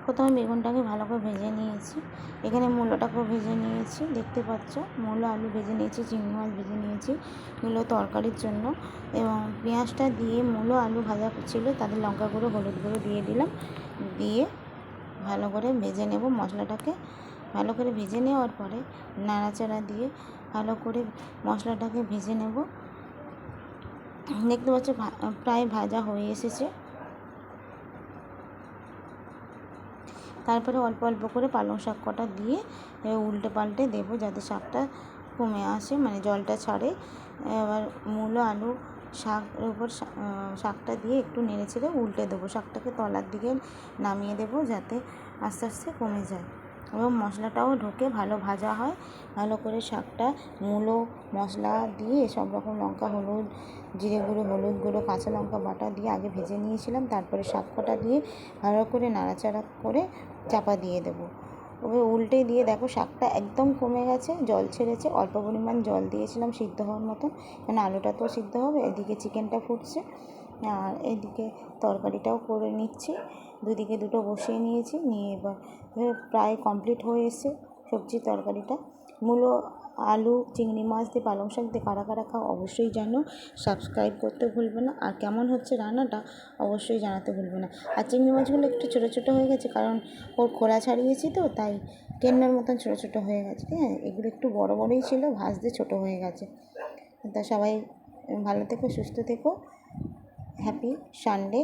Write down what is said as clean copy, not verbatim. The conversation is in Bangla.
প্রথমে বেগুনটাকে ভালো করে ভেজে নিয়েছি। এখানে মূলোটাকেও ভেজে নিয়েছি, দেখতে পাচ্ছ। মূলো আলু ভেজে নিয়েছি, চিংড়ি মাছ ভেজে নিয়েছি মূলো তরকারির জন্য। এবং পেঁয়াজটা দিয়ে মূলো আলু ভাজা ছিল, তাদের লঙ্কা গুঁড়ো হলুদ গুঁড়ো দিয়ে দিলাম। দিয়ে ভালো করে ভেজে নেব মশলাটাকে। ভালো করে ভেজে নেওয়ার পরে নাড়াচাড়া দিয়ে ভালো করে মশলাটাকে ভেজে নেব। দেখতে পাচ্ছ প্রায় ভাজা হয়ে এসেছে। তারপরে অল্প অল্প করে পালং শাক কটা দিয়ে উল্টে পাল্টে দেবো, যাতে শাকটা কমে আসে, মানে জলটা ছাড়ে। এবার মূলো আলু শাকের উপর শাকটা দিয়ে একটু নেড়ে চেড়ে উল্টে দেবো। শাকটাকে তলার দিকে নামিয়ে দেবো, যাতে আস্তে আস্তে কমে যায় এবং মশলাটাও ঢোকে, ভালো ভাজা হয়। ভালো করে শাকটা মূলো মশলা দিয়ে সব রকম লঙ্কা হলুদ জিরে গুঁড়ো হলুদ গুঁড়ো কাঁচা লঙ্কা বাটা দিয়ে আগে ভেজে নিয়েছিলাম। তারপরে শাক কটা দিয়ে ভালো করে নাড়াচাড়া করে চাপা দিয়ে দেবো। ওকে উল্টে দিয়ে দেখো শাকটা একদম কমে গেছে, জল ছেড়েছে। অল্প পরিমাণ জল দিয়েছিলাম সিদ্ধ হওয়ার মতন, কারণ আলুটা তো সিদ্ধ হবে। এদিকে চিকেনটা ফুটছে আর এদিকে তরকারিটাও করে নিচ্ছি। দুদিকে দুটো বসিয়ে নিয়েছি, নিয়ে এবার প্রায় কমপ্লিট হয়ে এসেছে সবজি তরকারিটা। মূলো আলু চিংড়ি মাছ দিয়ে পালং শাক দিয়ে কারা কারা খাও অবশ্যই জানো। সাবস্ক্রাইব করতে ভুলবে না। আর কেমন হচ্ছে রান্নাটা অবশ্যই জানাতে ভুলবে না। আর চিংড়ি মাছগুলো একটু ছোটো ছোটো হয়ে গেছে, কারণ ওর খোলা ছাড়িয়েছি তো, তাই কেন্নার মতন ছোটো ছোটো হয়ে গেছে। হ্যাঁ, এগুলো একটু বড় বড়ই ছিল, ভাজতে ছোটো হয়ে গেছে। তা সবাই ভালো থেকো, সুস্থ থেকো। Happy Sunday.